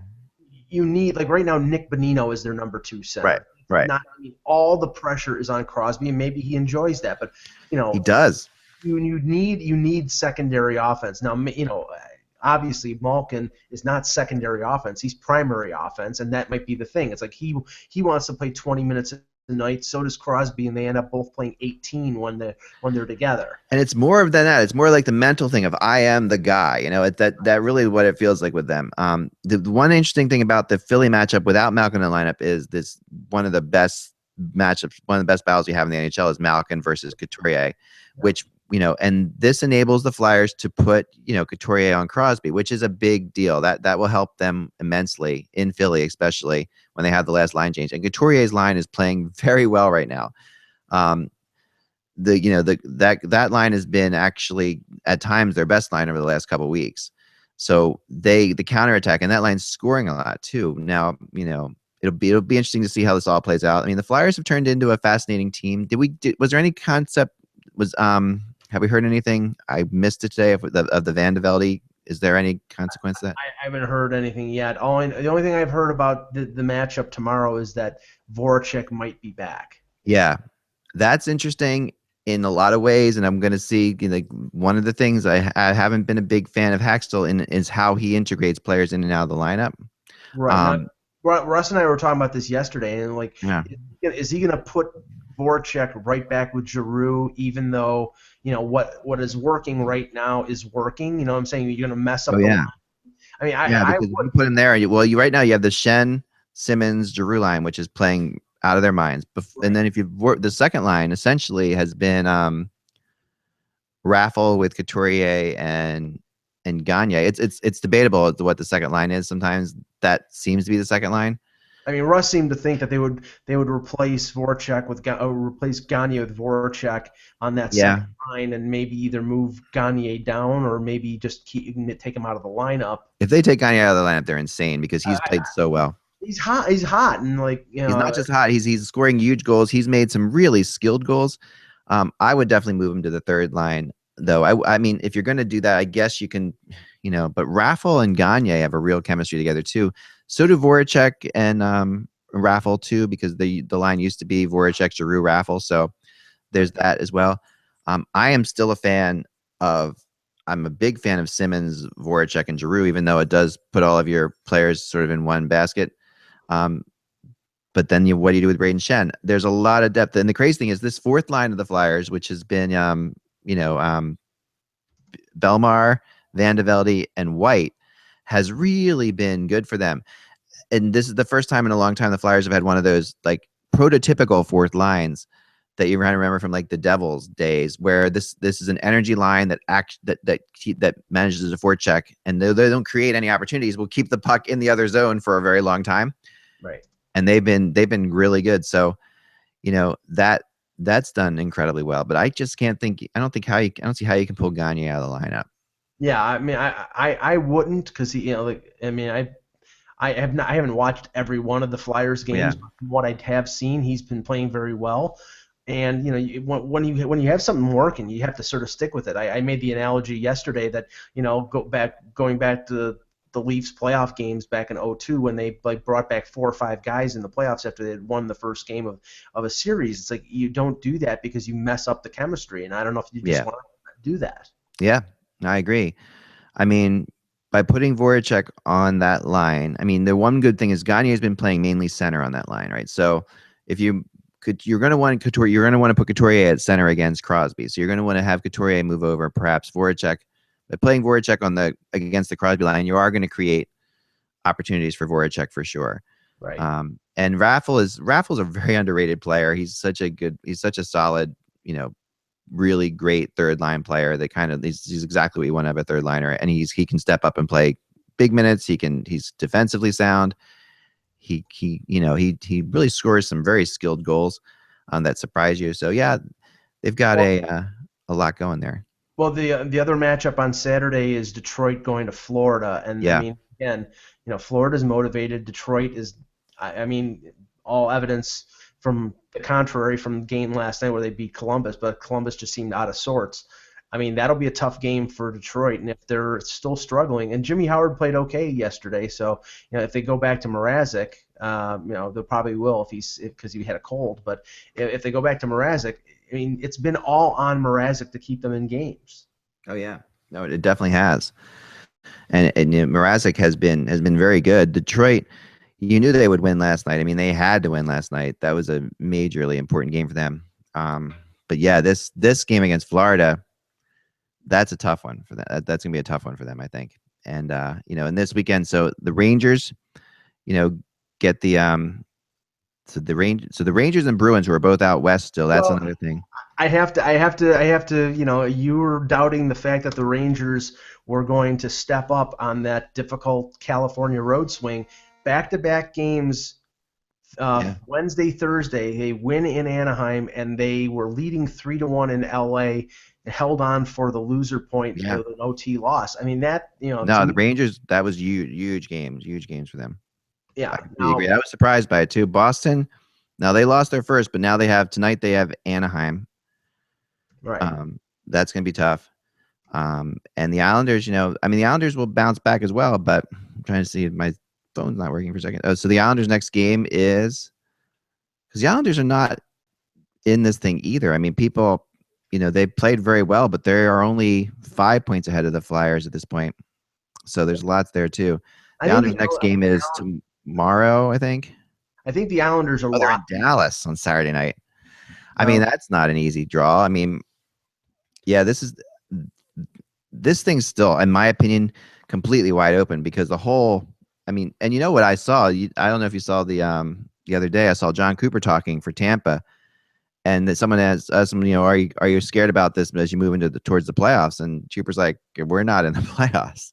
you need, like right now Nick Bonino is their number 2 center. Right. I mean, all the pressure is on Crosby, and maybe he enjoys that, but you know he does. You need secondary offense now. You know, obviously Malkin is not secondary offense; he's primary offense, and that might be the thing. It's like he wants to play 20 minutes a night. So does Crosby, and they end up both playing 18 when they're together. And it's more than that. It's more like the mental thing of I am the guy. You know, that really what it feels like with them. The one interesting thing about the Philly matchup without Malkin in the lineup is one of the best battles we have in the NHL is Malkin versus Couturier, which, you know, and this enables the Flyers to put, you know, Couturier on Crosby, which is a big deal. That will help them immensely in Philly, especially when they have the last line change. And Couturier's line is playing very well right now. That line has been actually at times their best line over the last couple of weeks. So the counterattack, and that line's scoring a lot too. Now, you know, it'll be interesting to see how this all plays out. I mean, the Flyers have turned into a fascinating team. Was there any concept? Have we heard anything? I missed it today of the Van de Velde. Is there any consequence to that? I haven't heard anything yet. The only thing I've heard about the matchup tomorrow is that Voracek might be back. Yeah, that's interesting in a lot of ways, and I'm going to see. Like one of the things I haven't been a big fan of Haxtell in is how he integrates players in and out of the lineup. Right now, Russ and I were talking about this yesterday, and like, Yeah. is he going to put Voracek right back with Giroux, even though what is working right now is working? You know what I'm saying? You're going to mess Oh up the line. yeah. I mean, Yeah, I because if would. you put him there, you right now you have the Shen, Simmons, Giroux line, which is playing out of their minds. And then if you the second line essentially has been Raffle with Couturier and Gagne. It's debatable what the second line is. Sometimes that seems to be the second line. I mean, Russ seemed to think that they would replace Voracek with replace Gagne with Voracek on that Yeah. second line, and maybe either move Gagne down or maybe just take him out of the lineup. If they take Gagne out of the lineup, they're insane because he's played so well. He's hot. He's hot, and like He's not just hot. He's scoring huge goals. He's made some really skilled goals. I would definitely move him to the third line, though. I mean, if you're going to do that, I guess you can, But Raffle and Gagne have a real chemistry together too. So do Voracek and Raffle too, because the line used to be Voracek, Giroux, Raffle. So there's that as well. I am still a fan of. I'm a big fan of Simmons, Voracek, and Giroux, even though it does put all of your players sort of in one basket. But then what do you do with Braden Shen? There's a lot of depth. And the crazy thing is this fourth line of the Flyers, which has been, Belmar, Van de Velde, and White, has really been good for them. And this is the first time in a long time the Flyers have had one of those like prototypical fourth lines that you remember from like the Devils days, where this is an energy line that manages to forecheck, and they don't create any opportunities. Will keep the puck in the other zone for a very long time. right. And they've been really good. So, that's done incredibly well. But I just can't think. I don't see how you can pull Gagne out of the lineup. Yeah, I mean, I wouldn't, because I haven't watched every one of the Flyers games. Yeah. But from what I have seen, he's been playing very well. And when you have something working, you have to sort of stick with it. I made the analogy yesterday that going back to the Leafs playoff games back in 2002 when they brought back 4 or 5 guys in the playoffs after they had won the first game of a series. It's like you don't do that because you mess up the chemistry, and I don't know if you just want to do that. Yeah, I agree. I mean, by putting Voracek on that line, I mean, the one good thing is Gagne has been playing mainly center on that line, right? So if you're going to want Couturier, you're going to want to put Couturier at center against Crosby. So you're going to want to have Couturier move over, perhaps Voracek. By playing Voracek against the Crosby line, you are going to create opportunities for Voracek for sure. Right. And Raffle's a very underrated player. He's such a solid, really great third line player that he's exactly what you want to have a third liner. And he can step up and play big minutes. He's defensively sound. He really scores some very skilled goals that surprise you. So yeah, they've got a lot going there. Well, the other matchup on Saturday is Detroit going to Florida, and Yeah. I mean, again, Florida's motivated. Detroit is, I mean, all evidence from the contrary from the game last night where they beat Columbus, but Columbus just seemed out of sorts. I mean, that'll be a tough game for Detroit, and if they're still struggling, and Jimmy Howard played okay yesterday, so if they go back to Mrazek, they probably will because he had a cold, but if they go back to Mrazek, I mean, it's been all on Mrazek to keep them in games. Oh yeah, no, it definitely has, and Mrazek has been very good. Detroit, you knew they would win last night. I mean, they had to win last night. That was a majorly important game for them. But yeah, this game against Florida, that's a tough one for them. That's gonna be a tough one for them, I think. And and this weekend, so the Rangers, get the So the Rangers and Bruins, who are both out west still, that's another thing. I have to. You were doubting the fact that the Rangers were going to step up on that difficult California road swing. Back-to-back games, Wednesday, Thursday, they win in Anaheim, and they were leading 3-1 in LA, and held on for the loser point with an OT loss. I mean that. No, the Rangers, that was huge games for them. Yeah, I agree. I was surprised by it too. Boston, now they lost their first, but now tonight they have Anaheim. Right. That's going to be tough. And the Islanders, I mean, the Islanders will bounce back as well, but I'm trying to see if my phone's not working for a second. Oh, so the Islanders' next game is because the Islanders are not in this thing either. I mean, people, they played very well, but they are only 5 points ahead of the Flyers at this point. So there's lots there too. I The think Islanders' next game is tomorrow, I think. the Islanders are Oh, they're in locked. Dallas on Saturday night. I mean, Um, that's not an easy draw. I mean, yeah, this thing's still, in my opinion, completely wide open because the whole. I mean, and you know what I saw? I don't know if you saw the other day. I saw John Cooper talking for Tampa, and that someone asked him, are you scared about this as you move into towards the playoffs? And Cooper's like, we're not in the playoffs,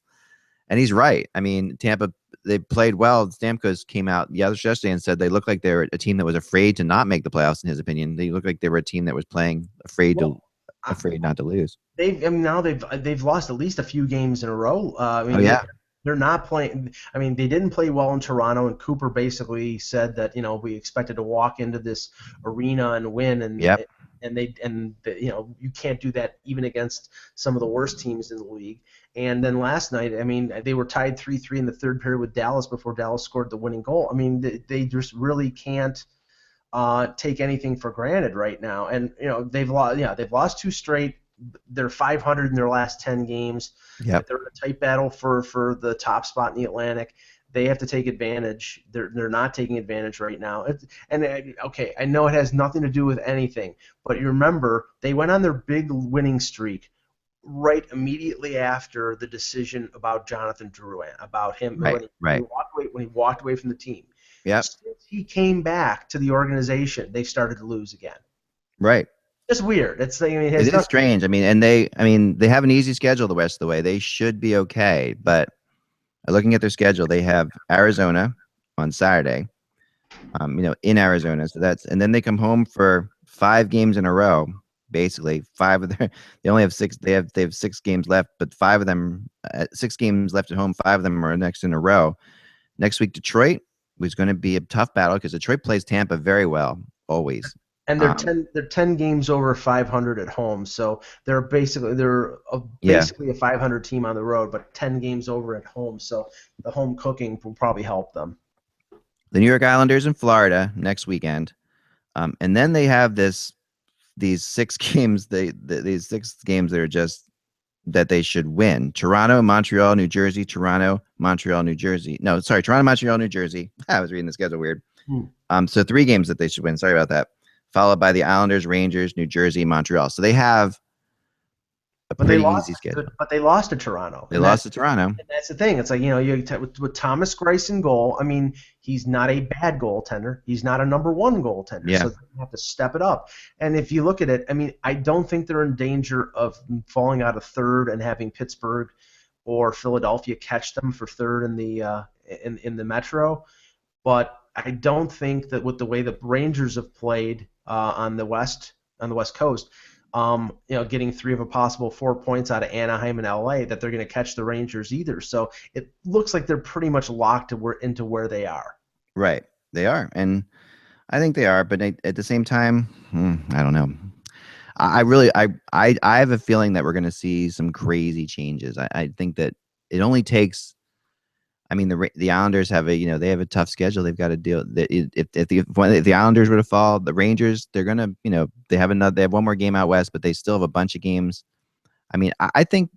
and he's right. I mean, Tampa, they played well. Stamkos came out yesterday and said they looked like they were a team that was afraid to not make the playoffs. In his opinion, they looked like they were a team that was playing well, I- afraid not to lose. now they've lost at least a few games in a row. I Oh mean, yeah, they're not playing. I mean, they didn't play well in Toronto, and Cooper basically said that we expected to walk into this arena and win, yep, you can't do that even against some of the worst teams in the league. And then last night, I mean, they were tied 3-3 in the third period with Dallas before Dallas scored the winning goal. I mean, they just really can't take anything for granted right now. And they've lost two straight. They're 500 in their last 10 games. yep. They're in a tight battle for the top spot in the Atlantic. They have to take advantage. They're not taking advantage right now. Okay, I know it has nothing to do with anything, but you remember they went on their big winning streak right immediately after the decision about Jonathan Drouin, about him Right, right. when he walked away from the team. Yep. Since he came back to the organization, they started to lose again. Right. It's weird. It is strange. I mean, they have an easy schedule the rest of the way. They should be okay. But looking at their schedule, they have Arizona on Saturday, in Arizona. So and then they come home for 5 games in a row. Basically, they only have six. They have 6 games left, but 5 of them, 6 games left at home. 5 of them are next in a row. Next week, Detroit was going to be a tough battle because Detroit plays Tampa very well, always. And they're 10 games over 500 at home, so they're basically Yeah. a 500 team on the road, but 10 games over at home. So the home cooking will probably help them. The New York Islanders in Florida next weekend, and then they have these 6 games. These 6 games that are just that they should win: Toronto, Montreal, New Jersey, Toronto, Montreal, New Jersey. No, sorry, Toronto, Montreal, New Jersey. I was reading the schedule weird. So 3 games that they should win. Sorry about that. Followed by the Islanders, Rangers, New Jersey, Montreal. So they have a pretty easy schedule. But they lost to Toronto. They lost to Toronto. And that's the thing. It's like, with Thomas Greiss in goal, I mean, he's not a bad goaltender. He's not a number 1 goaltender. Yeah. So they have to step it up. And if you look at it, I mean, I don't think they're in danger of falling out of third and having Pittsburgh or Philadelphia catch them for third in the Metro. But I don't think that with the way the Rangers have played on the West Coast, getting 3 of a possible 4 points out of Anaheim and LA, that they're going to catch the Rangers either. So it looks like they're pretty much locked into where they are. Right, they are, and I think they are. But at the same time, I don't know. I have a feeling that we're going to see some crazy changes. I think that it only takes. I mean, the Islanders have they have a tough schedule. They've got to deal. If the Islanders were to fall, the Rangers, they're gonna they have 1 more game out west, but they still have a bunch of games. I mean, I think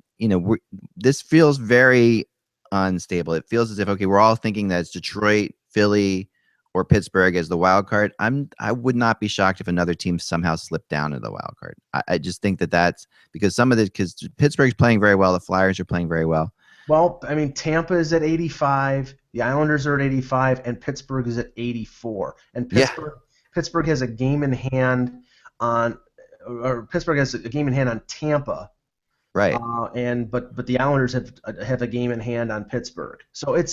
this feels very unstable. It feels as if we're all thinking that it's Detroit, Philly, or Pittsburgh as the wild card. I would not be shocked if another team somehow slipped down to the wild card. I just think that's because because Pittsburgh's playing very well, the Flyers are playing very well. Well, I mean, Tampa is at 85, the Islanders are at 85, and Pittsburgh is at 84. And Pittsburgh has a game in hand on Tampa. Right. But the Islanders have a game in hand on Pittsburgh. So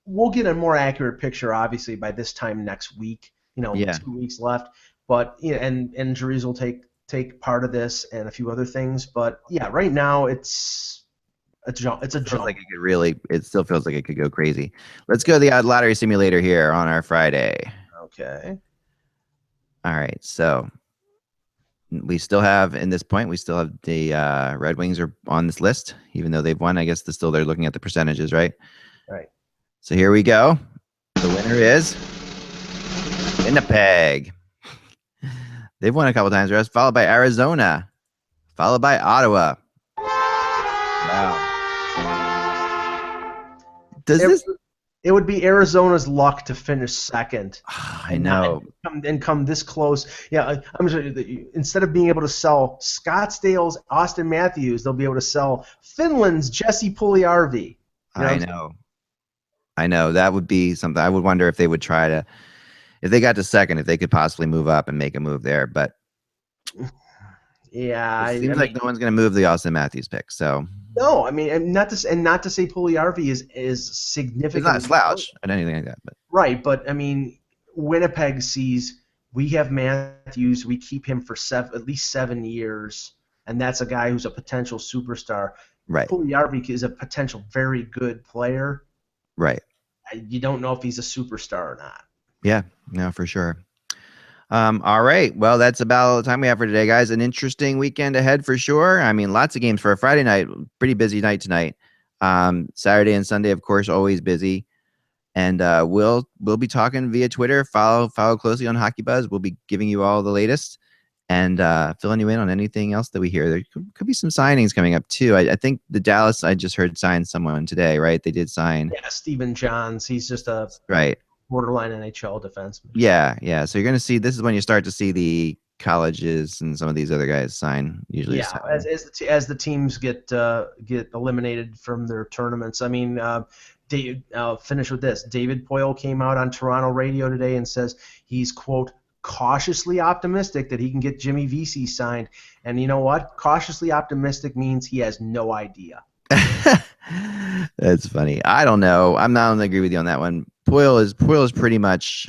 we'll get a more accurate picture obviously by this time next week. 2 weeks left, but and injuries will take part of this and a few other things. But yeah, right now it's a jump. It's a jump. It still feels like it could go crazy. Let's go to the odd lottery simulator here on our Friday. Okay. All right. So we still have, in this point, we still have the Red Wings are on this list, even though they've won. I guess they're looking at the percentages, right? Right. So here we go. The winner is Winnipeg. They've won a couple times, Russ, followed by Arizona, followed by Ottawa. Wow. It would be Arizona's luck to finish second. I know. And come this close. Yeah, I'm sorry. Instead of being able to sell Scottsdale's Austin Matthews, they'll be able to sell Finland's Jesse Puljujärvi. I know. That would be something. I would wonder if they would try to, if they got to second, if they could possibly move up and make a move there. But yeah, it seems like no one's going to move the Austin Matthews pick. So no, I mean, and not to say Puljujärvi is significant. It's not a slouch or anything like that, but right. But I mean, Winnipeg sees we have Matthews, we keep him for at least 7 years, and that's a guy who's a potential superstar. Right. Puljujärvi is a potential very good player. Right. You don't know if he's a superstar or not. Yeah, no, for sure. All right. Well, that's about all the time we have for today, guys. An interesting weekend ahead for sure. I mean, lots of games for a Friday night. Pretty busy night tonight. Saturday and Sunday, of course, always busy. And we'll be talking via Twitter. Follow closely on Hockey Buzz. We'll be giving you all the latest and filling you in on anything else that we hear. There could be some signings coming up too. I think the Dallas, I just heard, signed someone today, right? They did sign. Yeah, Stephen Johns. He's just a borderline NHL defenseman. Yeah. So you're going to see, this is when you start to see the colleges and some of these other guys sign. Usually, yeah. As the teams get eliminated from their tournaments. I mean, I'll finish with this. David Poile came out on Toronto radio today and says he's, quote, cautiously optimistic that he can get Jimmy Vesey signed. And you know what? Cautiously optimistic means he has no idea. That's funny. I don't know. I'm not going to agree with you on that one. Poile is pretty much,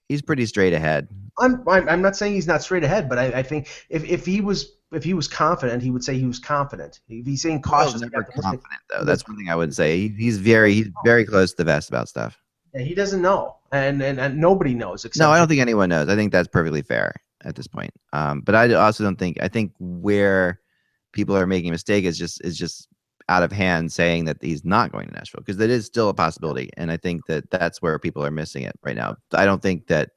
he's pretty straight ahead. I'm not saying he's not straight ahead, but I think if he was confident, he would say he was confident. If he's saying cautiously optimistic, confident though, that's one thing I would say. He's very close to the vest about stuff. Yeah, he doesn't know, and nobody knows. No, I don't think anyone knows. I think that's perfectly fair at this point. But I also don't think. I think where people are making a mistake is just out of hand saying that he's not going to Nashville, because that is still a possibility, and I think that's where people are missing it right now. I don't think that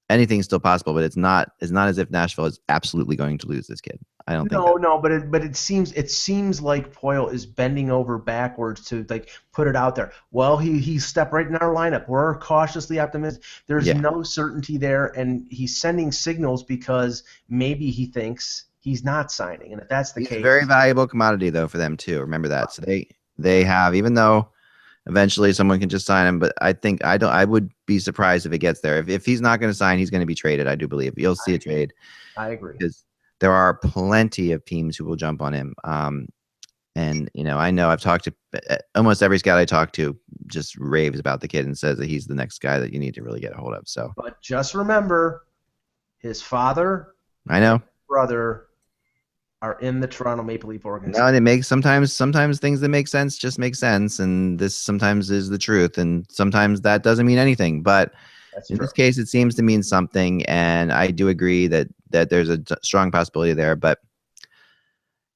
anything's still possible, but it's not as if Nashville is absolutely going to lose this kid. I don't think. No, but it seems like Poile is bending over backwards to like put it out there. Well, he stepped right in our lineup. We're cautiously optimistic. There's no certainty there, and he's sending signals because maybe he thinks he's not signing, and if that's the case, he's a very valuable commodity though for them too. Remember that. So they have, even though eventually someone can just sign him, but I would be surprised if it gets there. If he's not going to sign, he's going to be traded. I do believe you'll see a trade. I agree. Because there are plenty of teams who will jump on him. And I know I've talked to almost every scout I talk to, just raves about the kid and says that he's the next guy that you need to really get a hold of. So, but just remember, his father, I know, brother, are in the Toronto Maple Leaf organization. No, and it makes sometimes things that make sense just make sense, and this sometimes is the truth, and sometimes that doesn't mean anything. But in this case, it seems to mean something, and I do agree that there's a strong possibility there. But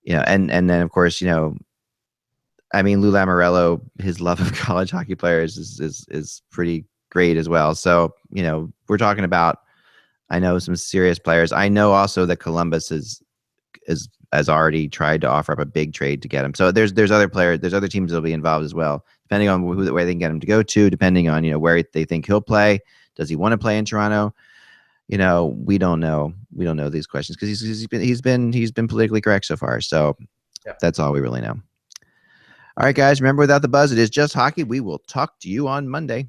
and then of course, I mean, Lou Lamoriello, his love of college hockey players is pretty great as well. So we're talking about, I know, some serious players. I know also that Columbus has already tried to offer up a big trade to get him. So there's other players, there's other teams that'll be involved as well, depending on where they can get him to go to, depending on where they think he'll play. Does he want to play in Toronto? We don't know. We don't know these questions because he's been politically correct so far. So that's all we really know. All right, guys. Remember, without the buzz, it is just hockey. We will talk to you on Monday.